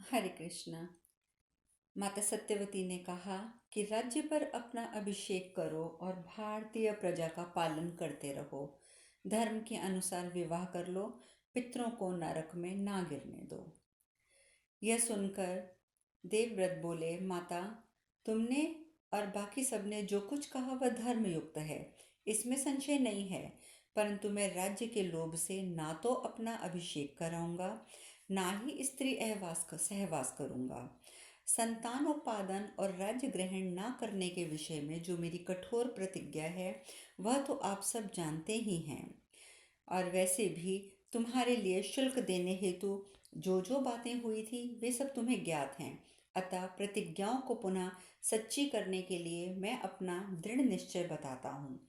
हरे कृष्णा। माता सत्यवती ने कहा कि राज्य पर अपना अभिषेक करो और भारतीय प्रजा का पालन करते रहो। धर्म के अनुसार विवाह कर लो, पितरों को नरक में ना गिरने दो। यह सुनकर देवव्रत बोले, माता तुमने और बाकी सबने जो कुछ कहा वह धर्मयुक्त है, इसमें संशय नहीं है। परंतु मैं राज्य के लोभ से ना तो अपना अभिषेक कराऊंगा, ना ही स्त्री सहवास करूंगा। संतानोत्पादन और राज्य ग्रहण ना करने के विषय में जो मेरी कठोर प्रतिज्ञा है वह तो आप सब जानते ही हैं। और वैसे भी तुम्हारे लिए शुल्क देने हेतु जो बातें हुई थी वे सब तुम्हें ज्ञात हैं। अतः प्रतिज्ञाओं को पुनः सच्ची करने के लिए मैं अपना दृढ़ निश्चय बताता हूँ।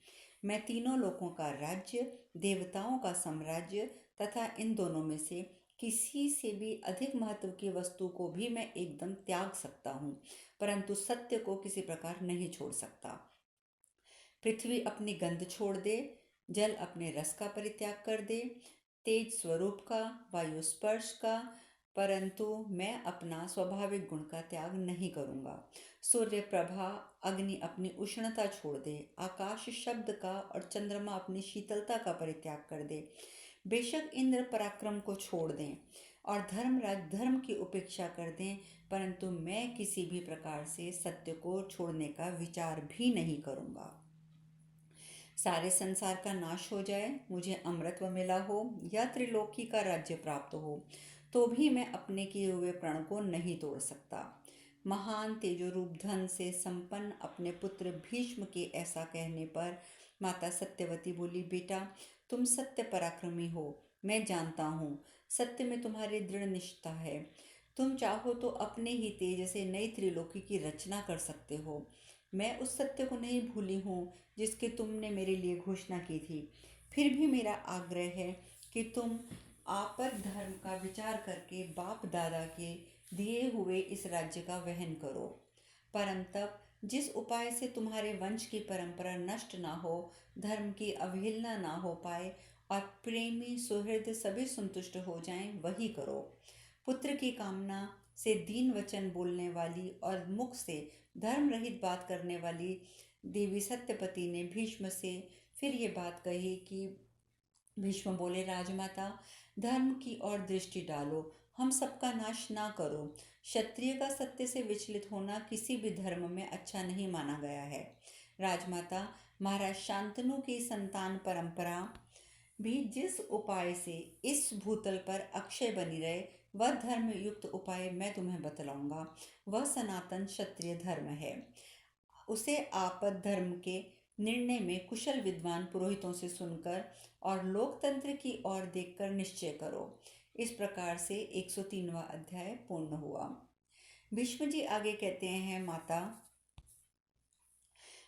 मैं तीनों लोकों का राज्य, देवताओं का साम्राज्य तथा इन दोनों में से किसी से भी अधिक महत्व की वस्तु को भी मैं एकदम त्याग सकता हूँ, परंतु सत्य को किसी प्रकार नहीं छोड़ सकता। पृथ्वी अपनी गंध छोड़ दे, जल अपने रस का परित्याग कर दे, तेज स्वरूप का, वायु स्पर्श का, परंतु मैं अपना स्वाभाविक गुण का त्याग नहीं करूँगा। सूर्य प्रभा, अग्नि अपनी उष्णता छोड़ दे, आकाश शब्द का और चंद्रमा अपनी शीतलता का परित्याग कर दे। बेशक इंद्र पराक्रम को छोड़ दें और धर्मराज धर्म की उपेक्षा कर दें, परंतु मैं किसी भी प्रकार से सत्य को छोड़ने का विचार भी नहीं करूँगा। सारे संसार का नाश हो जाए, मुझे अमृतत्व मिला हो या त्रिलोकी का राज्य प्राप्त हो, तो भी मैं अपने किए हुए प्रण को नहीं तोड़ सकता। महान तेजोरूप धन से संपन्न अपने पुत्र भीष्म के ऐसा कहने पर माता सत्यवती बोली, बेटा तुम सत्य पराक्रमी हो, मैं जानता हूँ सत्य में तुम्हारी दृढ़ निष्ठा है। तुम चाहो तो अपने ही तेज से नई त्रिलोकी की रचना कर सकते हो। मैं उस सत्य को नहीं भूली हूँ जिसकी तुमने मेरे लिए घोषणा की थी। फिर भी मेरा आग्रह है कि तुम आपद धर्म का विचार करके बाप दादा के दिए हुए इस राज्य का वहन करो। परम तप जिस उपाय से तुम्हारे वंश की परंपरा नष्ट ना हो, धर्म की अवहेलना ना हो पाए और प्रेमी सुहृद सभी संतुष्ट हो जाएं, वही करो। पुत्र की कामना से दीन वचन बोलने वाली और मुख से धर्म रहित बात करने वाली देवी सत्यपति ने भीष्म से फिर ये बात कही कि भीष्म बोले, राजमाता धर्म की ओर दृष्टि डालो, हम सबका नाश ना करो। क्षत्रिय का सत्य से विचलित होना किसी भी धर्म में अच्छा नहीं माना गया है। राजमाता, महाराज शांतनु की संतान परंपरा भी जिस उपाय से इस भूतल पर अक्षय बनी रहे, वह धर्म युक्त उपाय मैं तुम्हें बतलाऊंगा। वह सनातन क्षत्रिय धर्म है। उसे आपद धर्म के निर्णय में कुशल विद्वान पुरोहितों से सुनकर और लोकतंत्र की ओर देखकर निश्चय करो। इस प्रकार से 103वां अध्याय पूर्ण हुआ। भीष्म जी आगे कहते हैं, माता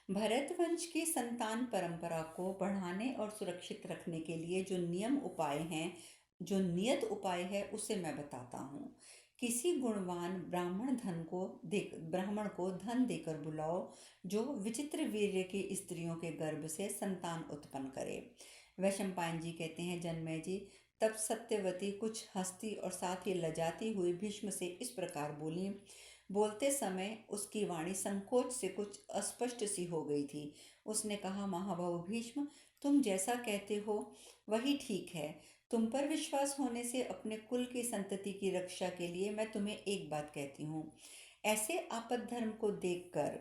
भरतवंश की संतान परंपरा को बढ़ाने और सुरक्षित रखने के लिए जो नियम उपाय हैं, जो नियत उपाय है, उसे मैं बताता हूँ। किसी गुणवान ब्राह्मण को धन देकर बुलाओ, जो विचित्र वीर्य की स्त्रियों के गर्भ से संतान उत्पन्न करे। वैशंपायन जी कहते हैं, जन्मेजय जी, तब सत्यवती कुछ हंसती और साथ ही लजाती हुई भीष्म से इस प्रकार बोली। बोलते समय उसकी वाणी संकोच से कुछ अस्पष्ट सी हो गई थी। उसने कहा, महाबाहु भीष्म, तुम जैसा कहते हो वही ठीक है। तुम पर विश्वास होने से अपने कुल की संतति की रक्षा के लिए मैं तुम्हें एक बात कहती हूँ। ऐसे आपद धर्म को देखकर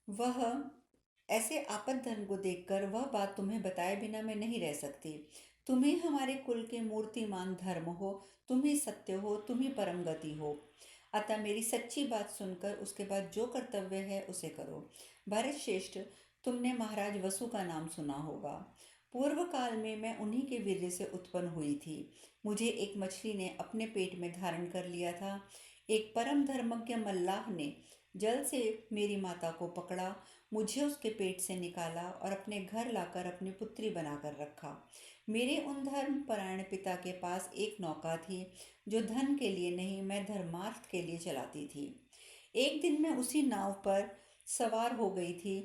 वह ऐसे आपद धर्म को देखकर वह बात तुम्हें बताए बिना मैं नहीं रह सकती। तुम ही हमारे कुल के मूर्तिमान धर्म हो, तुम ही सत्य हो, तुम ही परम गति हो। अतः मेरी सच्ची बात सुनकर उसके बाद जो कर्तव्य है उसे करो। भरत श्रेष्ठ, तुमने महाराज वसु का नाम सुना होगा। पूर्व काल में मैं उन्हीं के वीर्य से उत्पन्न हुई थी। मुझे एक मछली ने अपने पेट में धारण कर लिया था। एक परम धर्मज्ञ मल्लाह ने जल से मेरी माता को पकड़ा, मुझे उसके पेट से निकाला और अपने घर लाकर अपनी पुत्री बनाकर रखा। मेरे उन धर्म परायण पिता के पास एक नौका थी, जो धन के लिए नहीं, मैं धर्मार्थ के लिए चलाती थी। एक दिन मैं उसी नाव पर सवार हो गई थी।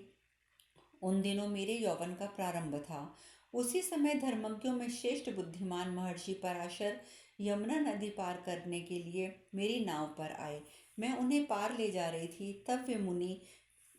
उन दिनों मेरे यौवन का प्रारंभ था। उसी समय धर्मज्ञों में श्रेष्ठ बुद्धिमान महर्षि पराशर यमुना नदी पार करने के लिए मेरी नाव पर आए। मैं उन्हें पार ले जा रही थी, तब वे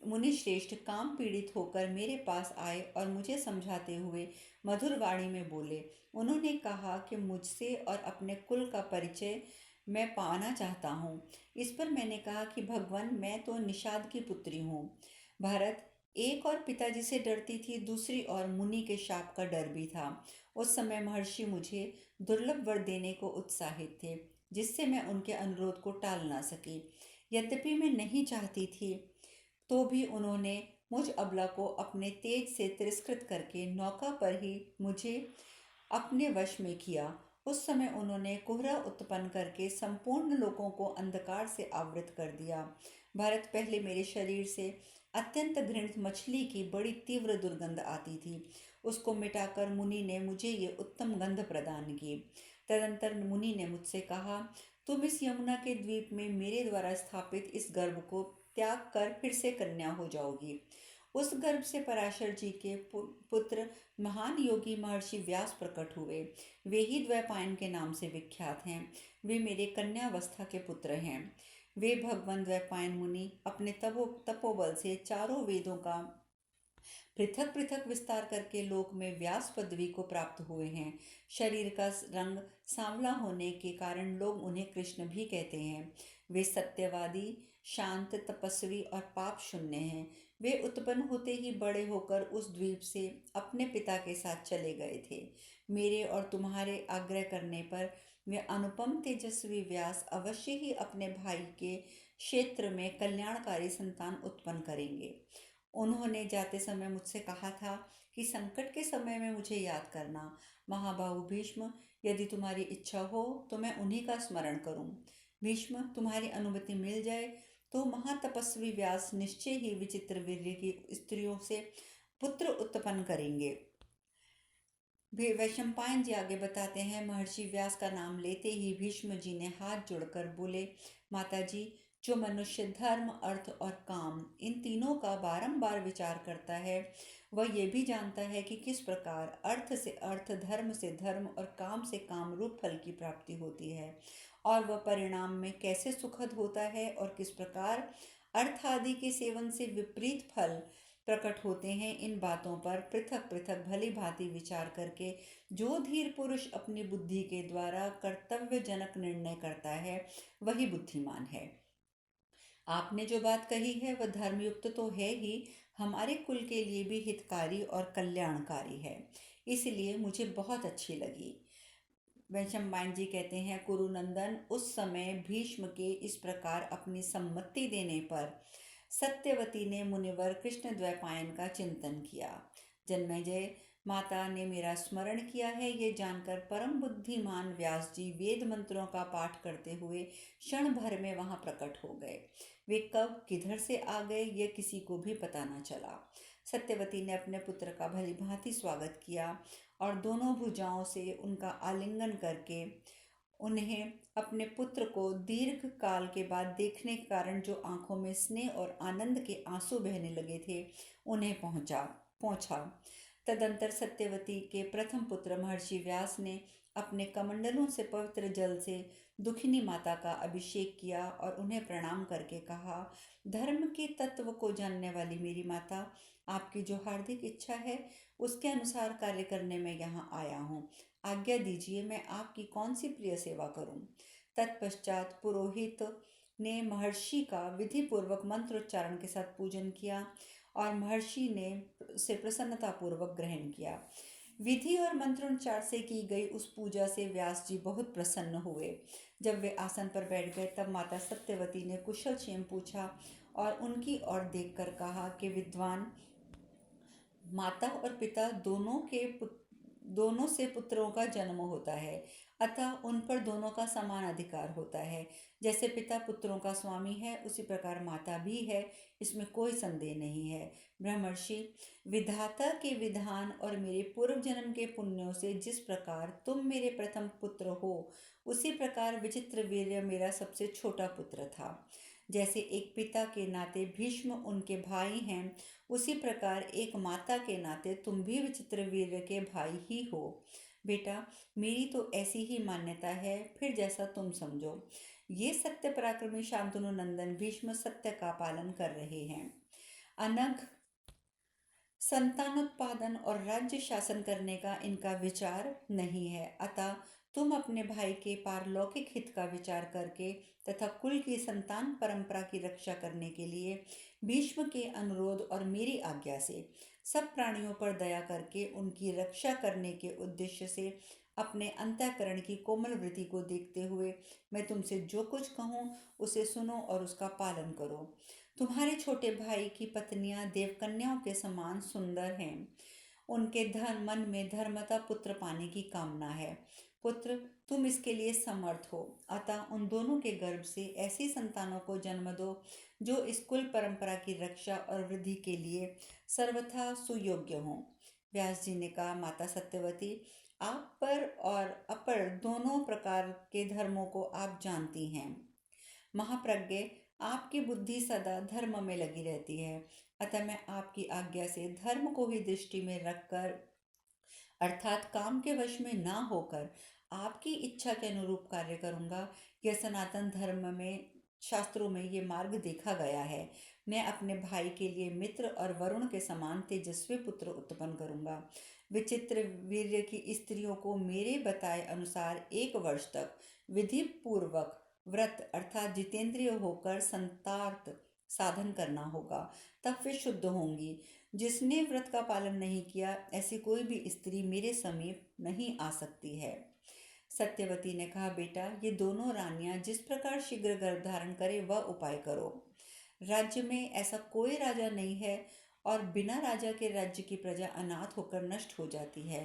मुनि श्रेष्ठ काम पीड़ित होकर मेरे पास आए और मुझे समझाते हुए मधुर वाणी में बोले। उन्होंने कहा कि मुझसे और अपने कुल का परिचय मैं पाना चाहता हूँ। इस पर मैंने कहा कि भगवान, मैं तो निषाद की पुत्री हूँ। भरत, एक और पिताजी से डरती थी, दूसरी ओर मुनि के शाप का डर भी था। उस समय महर्षि मुझे दुर्लभ वर देने को उत्साहित थे, जिससे मैं उनके अनुरोध को टाल ना सकी। यद्यपि मैं नहीं चाहती थी, तो भी उन्होंने मुझ अबला को अपने तेज से तिरस्कृत करके नौका पर ही मुझे अपने वश में किया। उस समय उन्होंने कोहरा उत्पन्न करके संपूर्ण लोगों को अंधकार से आवृत कर दिया। भरत, पहले मेरे शरीर से अत्यंत घृणित मछली की बड़ी तीव्र दुर्गंध आती थी। उसको मिटाकर मुनि ने मुझे ये उत्तम गंध प्रदान की। तदंतर मुनि ने मुझसे कहा, तुम इस यमुना के द्वीप में मेरे द्वारा स्थापित इस गर्भ को त्याग कर फिर से कन्या हो जाओगी। उस गर्भ से पराशर जी के पुत्र महान योगी महर्षि व्यास प्रकट हुए। वे ही द्वैपायन के नाम से विख्यात हैं। वे मेरे कन्यावस्था के पुत्र हैं। वे भगवान द्वैपायन मुनि अपने तपोबल से चारों वेदों का पृथक पृथक विस्तार करके लोक में व्यास पदवी को प्राप्त हुए हैं। शरीर का रंग सांवला होने के कारण लोग उन्हें कृष्ण भी कहते हैं। वे सत्यवादी, शांत, तपस्वी और पाप शून्य हैं। वे उत्पन्न होते ही बड़े होकर उस द्वीप से अपने पिता के साथ चले गए थे। मेरे और तुम्हारे आग्रह करने पर वे अनुपम तेजस्वी व्यास अवश्य ही अपने भाई के क्षेत्र में कल्याणकारी संतान उत्पन्न करेंगे। उन्होंने जाते समय मुझसे कहा था कि संकट के समय में मुझे याद करना। महाबाहु भीष्म, यदि तुम्हारी इच्छा हो तो मैं उन्हीं का स्मरण करूं। भीष्म, तुम्हारी अनुमति मिल जाए तो महातपस्वी व्यास निश्चय ही विचित्र वीर्य की स्त्रियों से पुत्र उत्पन्न करेंगे। वैशंपायन जी आगे बताते हैं, महर्षि व्यास का नाम लेते ही भीष्म जी ने हाथ जोड़कर बोले, माता जी, जो मनुष्य धर्म, अर्थ और काम इन तीनों का बारंबार विचार करता है, वह ये भी जानता है कि किस प्रकार अर्थ से अर्थ, धर्म से धर्म और काम से काम रूप फल की प्राप्ति होती है, और वह परिणाम में कैसे सुखद होता है, और किस प्रकार अर्थ आदि के सेवन से विपरीत फल प्रकट होते हैं। इन बातों पर पृथक पृथक भली भांति विचार करके जो धीर पुरुष अपनी बुद्धि के द्वारा कर्तव्यजनक निर्णय करता है, वही बुद्धिमान है। आपने जो बात कही है वह धर्मयुक्त तो है ही, हमारे कुल के लिए भी हितकारी और कल्याणकारी है, इसलिए मुझे बहुत अच्छी लगी। वैशंपायन जी कहते हैं, कुरुनंदन, उस समय भीष्म के इस प्रकार अपनी सम्मति देने पर सत्यवती ने मुनिवर कृष्ण द्वैपायन का चिंतन किया। जन्मेजय, माता ने मेरा स्मरण किया है, ये जानकर परम बुद्धिमान व्यास जी वेद मंत्रों का पाठ करते हुए क्षण भर में वहां प्रकट हो गए। वे कब किधर से आ गए यह किसी को भी पता न चला। सत्यवती ने अपने पुत्र का भली भांति स्वागत किया और दोनों भुजाओं से उनका आलिंगन करके उन्हें अपने पुत्र को दीर्घ काल के बाद देखने के कारण जो आंखों में स्नेह और आनंद के आंसू बहने लगे थे, उन्हें पहुंचा। तदंतर सत्यवती के प्रथम पुत्र महर्षि व्यास ने अपने कमंडलों से पवित्र जल से दुखिनी माता का अभिषेक किया और उन्हें प्रणाम करके कहा, धर्म के तत्व को जानने वाली मेरी माता, आपकी जो हार्दिक इच्छा है उसके अनुसार कार्य करने में यहाँ आया हूँ। आज्ञा दीजिए, मैं आपकी कौन सी प्रिय सेवा करूं। तत्पश्चात पुरोहित ने महर्षि का विधि पूर्वक मंत्रोच्चारण के साथ पूजन किया और महर्षि ने से प्रसन्नता पूर्वक ग्रहण किया। विधि और मंत्रोच्चार से की गई उस पूजा से व्यास जी बहुत प्रसन्न हुए। जब वे आसन पर बैठ गए तब माता सत्यवती ने कुशल क्षेम पूछा और उनकी ओर देखकर कहा कि विद्वान, माता और पिता दोनों से पुत्रों का जन्म होता है, अतः उन पर दोनों का समान अधिकार होता है। जैसे पिता पुत्रों का स्वामी है, उसी प्रकार माता भी है, इसमें कोई संदेह नहीं है। ब्रह्मर्षि, विधाता के विधान और मेरे पूर्व जन्म के पुण्यों से जिस प्रकार तुम मेरे प्रथम पुत्र हो, उसी प्रकार विचित्र वीर्य मेरा सबसे छोटा पुत्र था। जैसे एक पिता के नाते भीष्म उनके भाई हैं, उसी प्रकार एक माता के नाते तुम भी विचित्र वीर्य के भाई ही हो। बेटा, मेरी तो ऐसी ही मान्यता है, फिर जैसा तुम समझो। ये सत्य पराक्रमी शांतनु नंदन भीष्म सत्य का पालन कर रहे हैं। अनग संतानोत्पादन और राज्य शासन करने का इनका विचार नहीं है। अतः तुम अपने भाई के पारलौकिक हित का विचार करके तथा कुल की संतान परंपरा की रक्षा करने के लिए भीष्म के अनुरोध और मेरी आज्ञा से सब प्राणियों पर दया करके उनकी रक्षा करने के उद्देश्य से अपने अंतःकरण की कोमल वृत्ति को देखते हुए मैं तुमसे जो कुछ कहूँ उसे सुनो और उसका पालन करो। तुम्हारे छोटे भाई की पत्नियां देवकन्याओं के समान सुंदर हैं। उनके मन में धर्मता पुत्र पाने की कामना है। पुत्र, तुम इसके लिए समर्थ हो, अतः उन दोनों के गर्भ से ऐसी संतानों को जन्म दो जो इस कुल परंपरा की रक्षा और वृद्धि के लिए सर्वथा सुयोग्य हों। व्यास जी ने कहा, माता सत्यवती, आप पर और अपर दोनों प्रकार के धर्मों को आप जानती हैं। महाप्रज्ञ, आपकी बुद्धि सदा धर्म में लगी रहती है, अतः मैं आपकी आज्ञा से धर्म को ही दृष्टि में रखकर अर्थात काम के वश में ना होकर आपकी इच्छा के अनुरूप कार्य करूँगा। यह सनातन धर्म में शास्त्रों में ये मार्ग देखा गया है। मैं अपने भाई के लिए मित्र और वरुण के समान तेजस्वी पुत्र उत्पन्न करूँगा। विचित्र वीर्य की स्त्रियों को मेरे बताए अनुसार 1 वर्ष तक विधि पूर्वक व्रत अर्थात जितेंद्रिय होकर संतार्थ साधन करना होगा, तब वे शुद्ध होंगी। जिसने व्रत का पालन नहीं किया, ऐसी कोई भी स्त्री मेरे समीप नहीं आ सकती है। सत्यवती ने कहा, बेटा, ये दोनों रानियां जिस प्रकार शीघ्र गर्भ धारण करे वह उपाय करो। राज्य में ऐसा कोई राजा नहीं है और बिना राजा के राज्य की प्रजा अनाथ होकर नष्ट हो जाती है।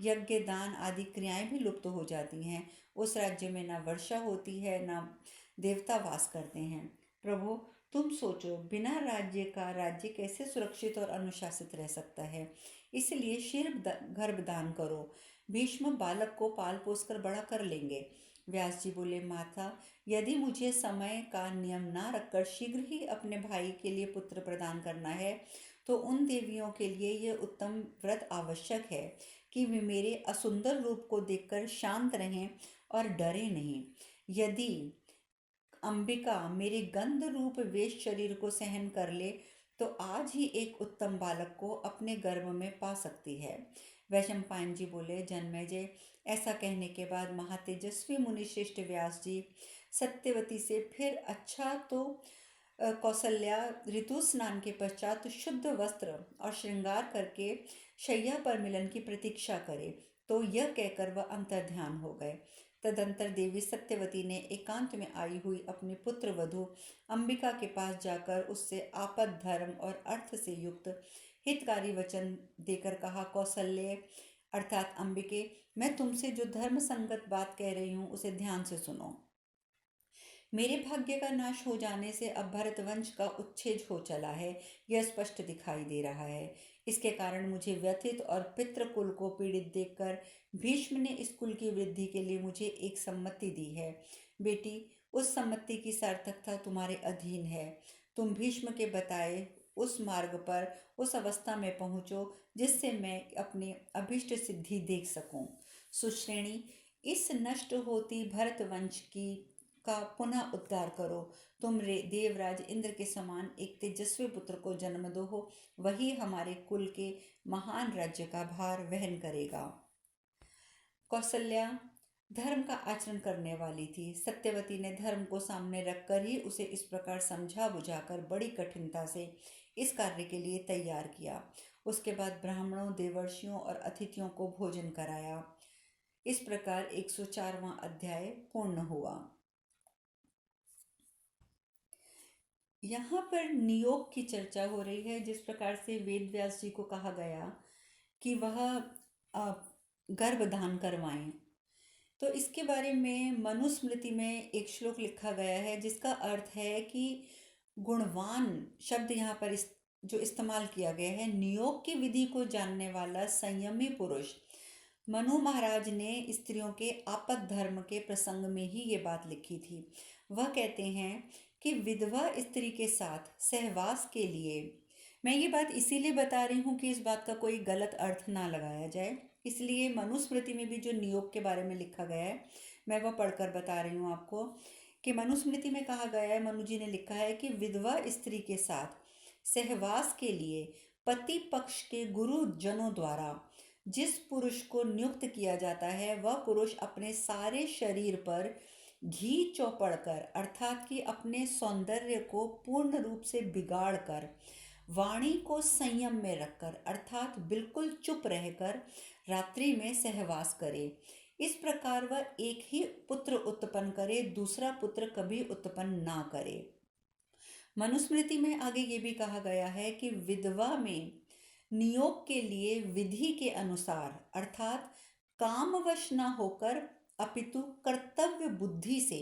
यज्ञ दान आदि क्रियाएं भी लुप्त हो जाती हैं। उस राज्य में ना वर्षा होती है, ना देवता वास करते हैं। प्रभु, तुम सोचो, बिना राज्य का राज्य कैसे सुरक्षित और अनुशासित रह सकता है। इसलिए गर्भदान करो। भीष्म बालक को पाल पोस कर बड़ा कर लेंगे। व्यास जी बोले, माता, यदि मुझे समय का नियम ना रखकर शीघ्र ही अपने भाई के लिए पुत्र प्रदान करना है, तो उन देवियों के लिए यह उत्तम व्रत आवश्यक है कि वे मेरे असुंदर रूप को देखकर शांत रहें और डरे नहीं। यदि अंबिका मेरे गंध रूप वेश शरीर को सहन कर ले, तो आज ही एक उत्तम बालक को अपने गर्भ में पा सकती है। वैशंपायन जी बोले, जन्मेजय, ऐसा कहने के बाद महातेजस्वी मुनिश्रेष्ठ व्यास जी सत्यवती से फिर अच्छा तो कौशल्या ऋतु स्नान के पश्चात शुद्ध वस्त्र और श्रृंगार करके शैया पर मिलन की प्रतीक्षा करे, तो यह कहकर वह अंतर्ध्यान हो गए। तदंतर देवी सत्यवती ने एकांत में आई हुई अपनी पुत्र वधू अंबिका के पास जाकर उससे आपद धर्म और अर्थ से युक्त हितकारी वचन देकर कहा, कौशल्य अर्थात अंबिके, मैं तुमसे जो धर्म संगत बात कह रही हूँ उसे ध्यान से सुनो। मेरे भाग्य का नाश हो जाने से अब भरत वंश का उच्छेद हो चला है, यह स्पष्ट दिखाई दे रहा है। इसके कारण मुझे व्यथित और पितृकुल को पीड़ित देखकर भीष्म ने इस कुल की वृद्धि के लिए मुझे एक सम्मति दी है। बेटी, उस सम्मति की सार्थकता तुम्हारे अधीन है। तुम भीष्म के बताए उस मार्ग पर उस अवस्था में पहुँचो जिससे मैं अपनी अभिष्ट सिद्धि देख सकूं। सुश्रेणी, इस नष्ट होती भरत वंश की का पुनः उद्धार करो। तुम देवराज इंद्र के समान एक तेजस्वी पुत्र को जन्म दो हो, वही हमारे कुल के महान राज्य का भार वहन करेगा। कौशल्या धर्म का आचरण करने वाली थी। सत्यवती ने धर्म को सामने रखकर ही उसे इस प्रकार समझा बुझाकर बड़ी कठिनता से इस कार्य के लिए तैयार किया। उसके बाद ब्राह्मणों, देवर्षियों और अतिथियों को भोजन कराया। इस प्रकार 104वां अध्याय पूर्ण हुआ। यहाँ पर नियोग की चर्चा हो रही है। जिस प्रकार से वेद व्यास जी को कहा गया कि वह गर्भधान करवाएं, तो इसके बारे में मनुस्मृति में एक श्लोक लिखा गया है जिसका अर्थ है कि गुणवान शब्द यहाँ पर जो इस्तेमाल किया गया है, नियोग की विधि को जानने वाला संयमी पुरुष। मनु महाराज ने स्त्रियों के आपद धर्म के प्रसंग में ही ये बात लिखी थी। वह कहते हैं कि विधवा स्त्री के साथ सहवास के लिए, मैं ये बात इसीलिए बता रही हूँ कि इस बात का कोई गलत अर्थ ना लगाया जाए, इसलिए मनुस्मृति में भी जो नियोग के बारे में लिखा गया है मैं वह पढ़कर बता रही हूँ आपको कि मनुस्मृति में कहा गया है, मनु जी ने लिखा है कि विधवा स्त्री के साथ सहवास के लिए पति पक्ष के गुरुजनों द्वारा जिस पुरुष को नियुक्त किया जाता है वह पुरुष अपने सारे शरीर पर घी चौपड़ कर अर्थात कि अपने सौंदर्य को पूर्ण रूप से बिगाड़ कर वाणी को संयम में रखकर अर्थात बिल्कुल चुप रहकर रात्रि में सहवास करे। इस प्रकार वह एक ही पुत्र उत्पन्न करे, दूसरा पुत्र कभी उत्पन्न ना करे। मनुस्मृति में आगे ये भी कहा गया है कि विधवा में नियोग के लिए विधि के अनुसार अर्थात कामवश न होकर अपितु कर्तव्य बुद्धि से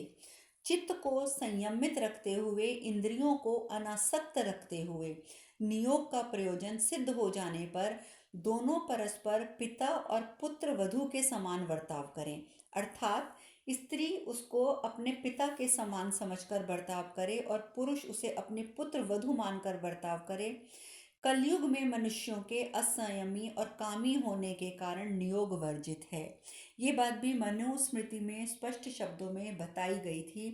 चित्त को संयमित रखते हुए इंद्रियों को अनासक्त रखते हुए नियोग का प्रयोजन सिद्ध हो जाने पर दोनों परस्पर पिता और पुत्र वधू के समान बर्ताव करें। अर्थात स्त्री उसको अपने पिता के समान समझकर बर्ताव करे और पुरुष उसे अपने पुत्र वधू मानकर बर्ताव करे। कलयुग में मनुष्यों के असंयमी और कामी होने के कारण नियोग वर्जित है। ये बात भी मनुस्मृति में स्पष्ट शब्दों में बताई गई थी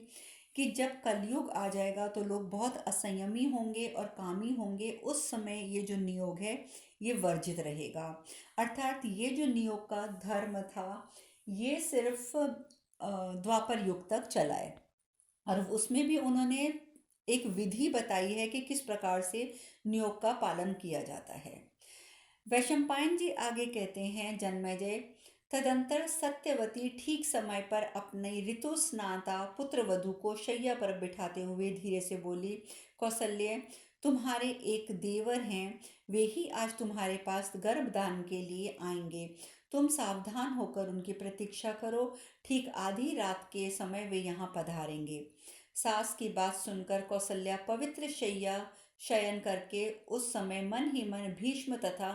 कि जब कलयुग आ जाएगा तो लोग बहुत असंयमी होंगे और कामी होंगे, उस समय ये जो नियोग है ये वर्जित रहेगा। अर्थात ये जो नियोग का धर्म था ये सिर्फ द्वापर युग तक चला है और उसमें भी उन्होंने एक विधि बताई है कि किस प्रकार से नियोग का पालन किया जाता है। वैशंपायन जी आगे कहते हैं, जन्मेजय तदंतर सत्यवती ठीक समय पर अपने ऋतु स्नाता पुत्र वधू को शैया पर बिठाते हुए धीरे से बोली, कौशल्य तुम्हारे एक देवर हैं, वे ही आज तुम्हारे पास गर्भदान के लिए आएंगे। तुम सावधान होकर उनकी प्रतीक्षा करो, ठीक आधी रात के समय वे यहाँ पधारेंगे। सास की बात सुनकर कौशल्या पवित्र शैया शयन करके उस समय मन ही मन भीष्म तथा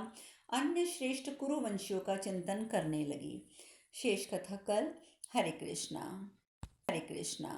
अन्य श्रेष्ठ कुरुवंशियों का चिंतन करने लगी। शेष कथा कल। हरे कृष्णा। हरे कृष्णा।